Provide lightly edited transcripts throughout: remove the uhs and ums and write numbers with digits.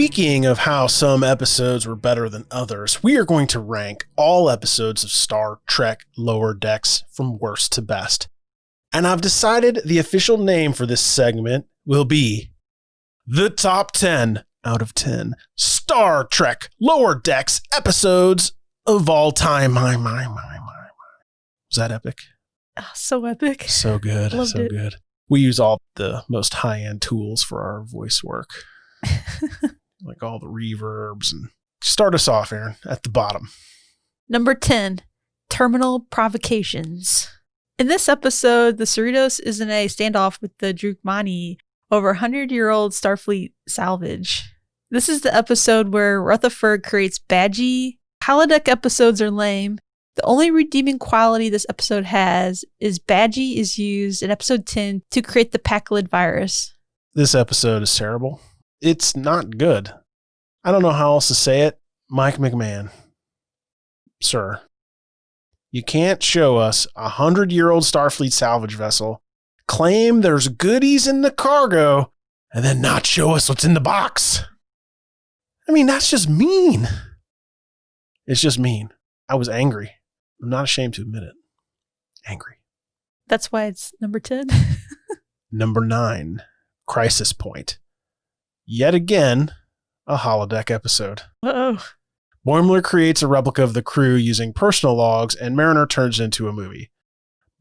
Speaking of how some episodes were better than others, we are going to rank all episodes of Star Trek Lower Decks from worst to best. And I've decided the official name for this segment will be the top 10 out of 10 Star Trek Lower Decks episodes of all time. Was that epic? Oh, so epic. So good. Loved so it. good. We use all the most high-end tools for our voice work. Like all the reverbs. And start us off, Erin, at the bottom. Number 10, Terminal Provocations. In this episode, the Cerritos is in a standoff with the Drukmani over 100-year-old Starfleet salvage. This is the episode where Rutherford creates Badgie. Holodeck episodes are lame. The only redeeming quality this episode has is Badgie is used in episode 10 to create the Paklid virus. This episode is terrible. It's not good. I don't know how else to say it. Mike McMahon. Sir, you can't show us a 100-year-old Starfleet salvage vessel, claim there's goodies in the cargo, and then not show us what's in the box. I mean, that's just mean. It's just mean. I was angry. I'm not ashamed to admit it. Angry. That's why it's number 10. Number 9, Crisis Point. Yet again, a holodeck episode. Uh-oh. Boimler creates a replica of the crew using personal logs, and Mariner turns it into a movie.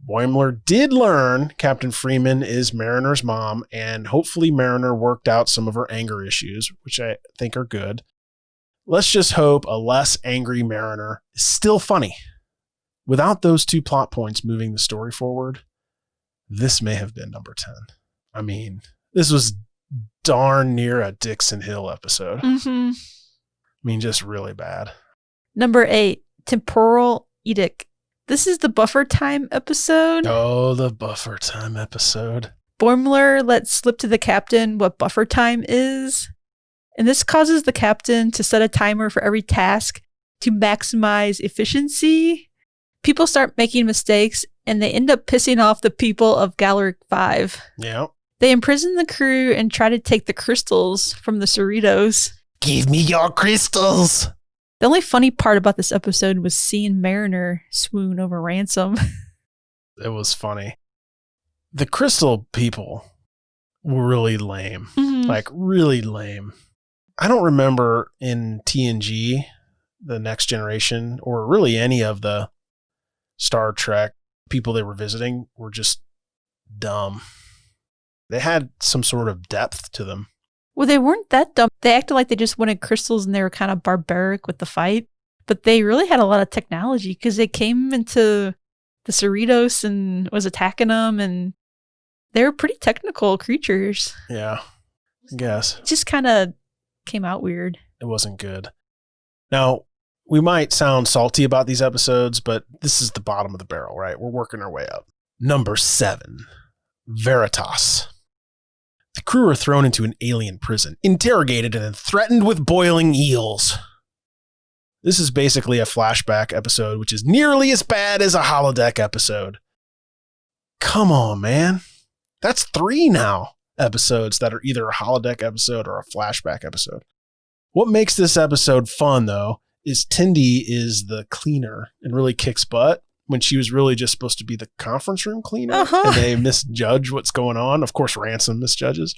Boimler did learn Captain Freeman is Mariner's mom, and hopefully Mariner worked out some of her anger issues, which I think are good. Let's just hope a less angry Mariner is still funny. Without those two plot points moving the story forward, this may have been number 10. I mean, this was darn near a Dixon Hill episode. Mm-hmm. I mean, just really bad. Number 8, Temporal Edict. This is the buffer time episode. Oh, the buffer time episode. Boimler lets slip to the captain what buffer time is. And this causes the captain to set a timer for every task to maximize efficiency. People start making mistakes, and they end up pissing off the people of Galeric 5. Yeah. They imprison the crew and try to take the crystals from the Cerritos. Give me your crystals. The only funny part about this episode was seeing Mariner swoon over Ransom. It was funny. The crystal people were really lame. Mm-hmm. Like, really lame. I don't remember in TNG, The Next Generation, or really any of the Star Trek people they were visiting were just dumb. They had some sort of depth to them. Well, they weren't that dumb. They acted like they just wanted crystals and they were kind of barbaric with the fight. But they really had a lot of technology because they came into the Cerritos and was attacking them, and they were pretty technical creatures. Yeah, I guess. It just kind of came out weird. It wasn't good. Now, we might sound salty about these episodes, but this is the bottom of the barrel, right? We're working our way up. Number 7, Veritas. The crew are thrown into an alien prison, interrogated, and then threatened with boiling eels. This is basically a flashback episode, which is nearly as bad as a holodeck episode. Come on, man. That's 3 now episodes that are either a holodeck episode or a flashback episode. What makes this episode fun, though, is Tendi is the cleaner and really kicks butt when she was really just supposed to be the conference room cleaner. Uh-huh. And they misjudge what's going on. Of course, Ransom misjudges.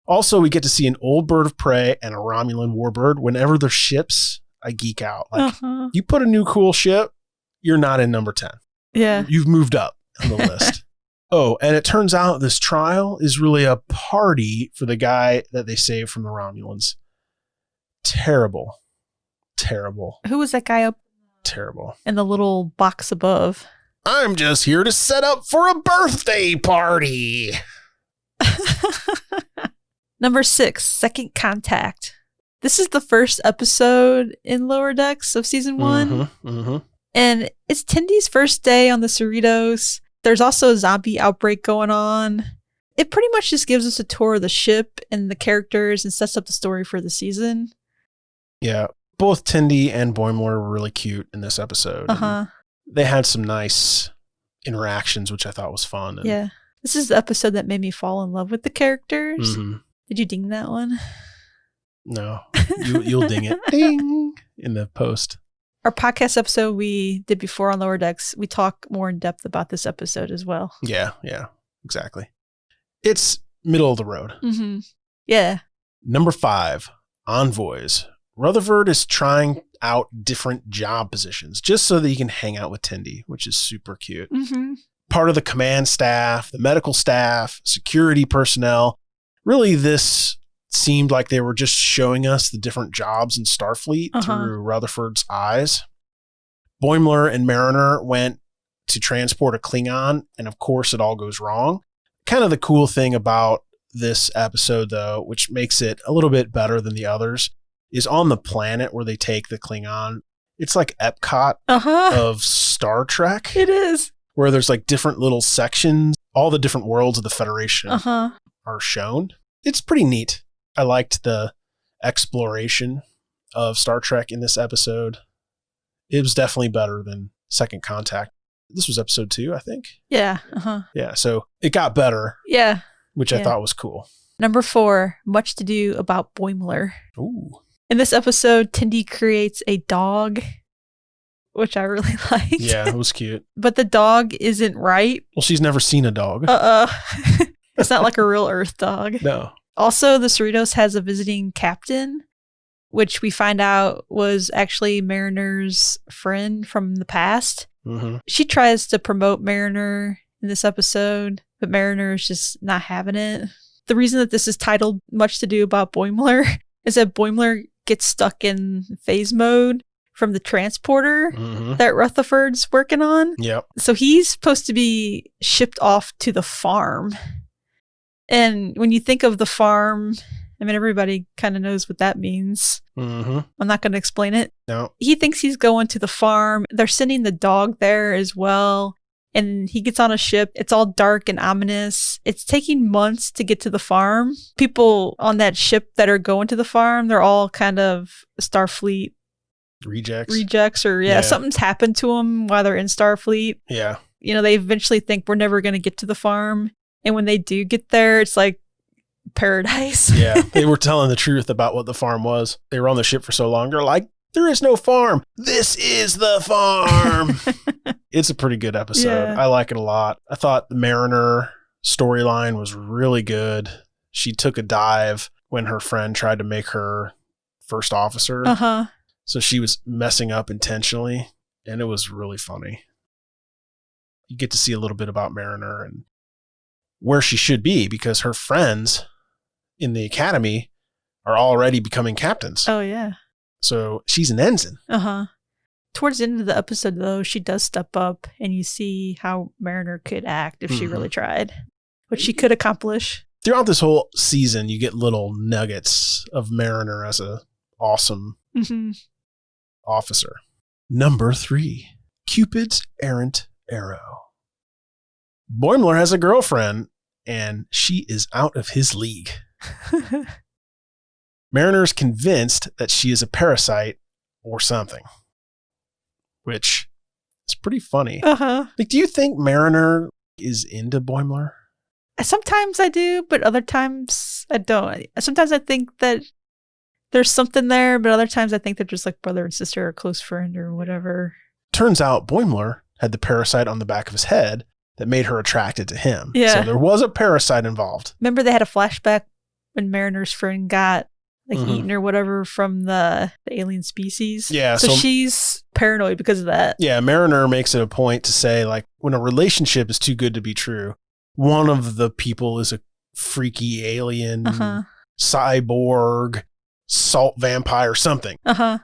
Also, we get to see an old bird of prey and a Romulan warbird. Whenever they're ships, I geek out. Like, you put a new cool ship, you're not in number 10. Yeah. You've moved up on the list. Oh, and it turns out this trial is really a party for the guy that they saved from the Romulans. Terrible. Terrible. Who was that guy up Terrible. in the little box above? I'm just here to set up for a birthday party. Number 6, Second Contact. This is the first episode in Lower Decks of season 1. Mm-hmm, mm-hmm. And it's Tendi's first day on the Cerritos. There's also a zombie outbreak going on. It pretty much just gives us a tour of the ship and the characters and sets up the story for the season. Yeah, both Tendi and Boimler were really cute in this episode. Uh-huh. They had some nice interactions, which I thought was fun. And, Yeah. This is the episode that made me fall in love with the characters. mhm. Did you ding that one? No, you'll ding it. Ding! In the post. Our podcast episode we did before on Lower Decks, we talk more in depth about this episode as well. Yeah, exactly. It's middle of the road. Mm-hmm. Yeah. Number 5, Envoys. Rutherford is trying out different job positions just so that he can hang out with Tendi, which is super cute. Mm-hmm. Part of the command staff, the medical staff, security personnel. Really, this seemed like they were just showing us the different jobs in Starfleet through Rutherford's eyes. Boimler and Mariner went to transport a Klingon, and of course it all goes wrong. Kind of the cool thing about this episode, though, which makes it a little bit better than the others, is on the planet where they take the Klingon. It's like Epcot of Star Trek. It is. Where there's like different little sections. All the different worlds of the Federation are shown. It's pretty neat. I liked the exploration of Star Trek in this episode. It was definitely better than Second Contact. This was episode 2, I think. Yeah. Yeah, so it got better. Yeah. Which I thought was cool. Number 4, much to do about Boimler. Ooh. In this episode, Tendi creates a dog, which I really liked. Yeah, it was cute. But the dog isn't right. Well, she's never seen a dog. It's not like a real Earth dog. No. Also, the Cerritos has a visiting captain, which we find out was actually Mariner's friend from the past. Mm-hmm. She tries to promote Mariner in this episode, but Mariner is just not having it. The reason that this is titled Much to Do About Boimler is that Boimler gets stuck in phase mode from the transporter that Rutherford's working on. Yep. So he's supposed to be shipped off to the farm. And when you think of the farm, I mean, everybody kind of knows what that means. Mm-hmm. I'm not going to explain it. No. He thinks he's going to the farm. They're sending the dog there as well. And he gets on a ship. It's all dark and ominous. It's taking months to get to the farm. People on that ship that are going to the farm, they're all kind of Starfleet rejects or something's happened to them while they're in Starfleet. Yeah. You know, they eventually think we're never going to get to the farm. And when they do get there, it's like paradise. Yeah. They were telling the truth about what the farm was. They were on the ship for so long. They're like, there is no farm. This is the farm. It's a pretty good episode. Yeah. I like it a lot. I thought the Mariner storyline was really good. She took a dive when her friend tried to make her first officer. So she was messing up intentionally, and it was really funny. You get to see a little bit about Mariner and where she should be, because her friends in the academy are already becoming captains. Oh, yeah. So she's an ensign. Towards the end of the episode, though, she does step up, and you see how Mariner could act if she really tried, what she could accomplish. Throughout this whole season, you get little nuggets of Mariner as a awesome officer. Number 3, Cupid's errant arrow. Boimler has a girlfriend, and she is out of his league. Mariner is convinced that she is a parasite or something, which is pretty funny. Like, do you think Mariner is into Boimler? Sometimes I do, but other times I don't. Sometimes I think that there's something there, but other times I think they're just like brother and sister or close friend or whatever. Turns out Boimler had the parasite on the back of his head that made her attracted to him. Yeah. So there was a parasite involved. Remember they had a flashback when Mariner's friend got like eaten or whatever from the alien species. Yeah. So she's paranoid because of that. Yeah. Mariner makes it a point to say, like, when a relationship is too good to be true, one of the people is a freaky alien, cyborg, salt vampire, something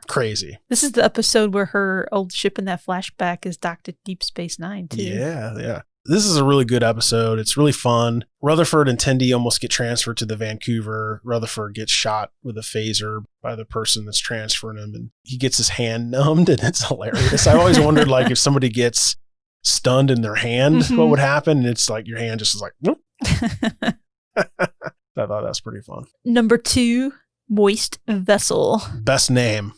crazy. This is the episode where her old ship in that flashback is docked at Deep Space Nine, too. Yeah. This is a really good episode. It's really fun. Rutherford and Tendi almost get transferred to the Vancouver. Rutherford gets shot with a phaser by the person that's transferring him, and he gets his hand numbed, and it's hilarious. I always wondered, like, if somebody gets stunned in their hand, what would happen? And it's like your hand just is like, whoop. I thought that's pretty fun. Number 2, Moist Vessel. Best name,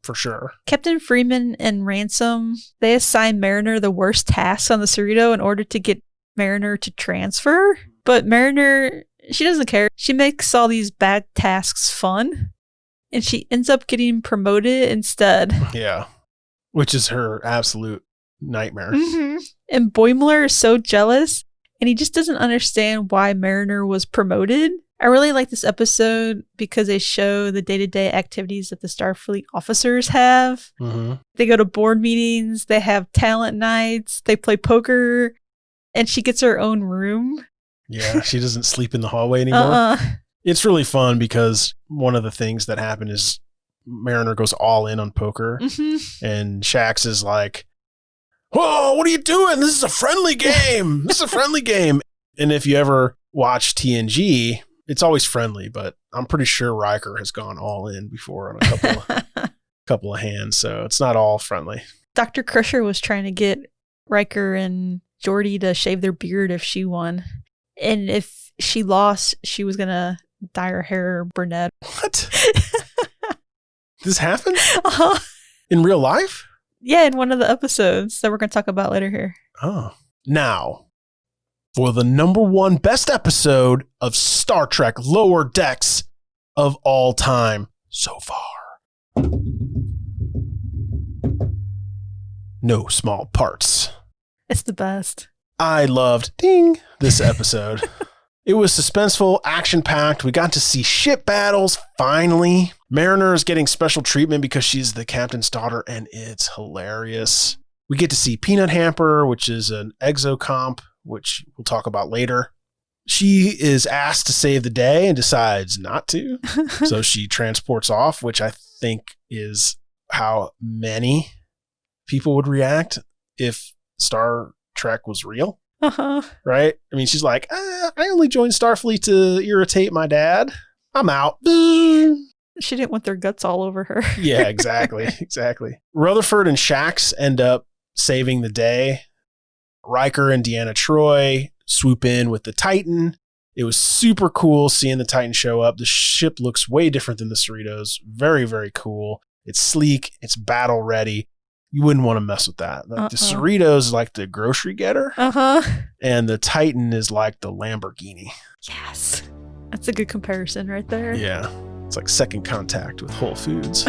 for sure. Captain Freeman and Ransom, they assign Mariner the worst tasks on the Cerrito in order to get Mariner to transfer. But Mariner, she doesn't care. She makes all these bad tasks fun. and she ends up getting promoted instead. Yeah. Which is her absolute nightmare. Mm-hmm. And Boimler is so jealous, and he just doesn't understand why Mariner was promoted. I really like this episode because they show the day-to-day activities that the Starfleet officers have. Mm-hmm. They go to board meetings, they have talent nights, they play poker, and she gets her own room. Yeah, she doesn't sleep in the hallway anymore. It's really fun because one of the things that happened is Mariner goes all in on poker, and Shax is like, "Whoa, what are you doing? This is a friendly game. This is a friendly game." And if you ever watch TNG, it's always friendly, but I'm pretty sure Riker has gone all in before on a couple of hands, so it's not all friendly. Dr. Crusher was trying to get Riker and Geordi to shave their beard if she won. And if she lost, she was going to dye her hair brunette. What? This happened? Uh-huh. In real life? Yeah, in one of the episodes that we're going to talk about later here. Oh. Now, for the number one best episode of Star Trek Lower Decks of all time so far. No small parts. It's the best. I loved this episode. It was suspenseful, action-packed. We got to see ship battles, finally. Mariner is getting special treatment because she's the captain's daughter, and it's hilarious. We get to see Peanut Hamper, which is an exocomp, which we'll talk about later. She is asked to save the day and decides not to. So she transports off, which I think is how many people would react if Star Trek was real. Right? I mean, she's like, I only joined Starfleet to irritate my dad. I'm out. She didn't want their guts all over her. Yeah, exactly. Rutherford and Shax end up saving the day. Riker and Deanna Troi swoop in with the Titan. It was super cool seeing the Titan show up. The ship looks way different than the Cerritos. Very, very cool. It's sleek. It's battle ready. You wouldn't want to mess with that. Like the Cerritos is like the grocery getter. And the Titan is like the Lamborghini. Yes. That's a good comparison right there. Yeah. It's like second contact with Whole Foods.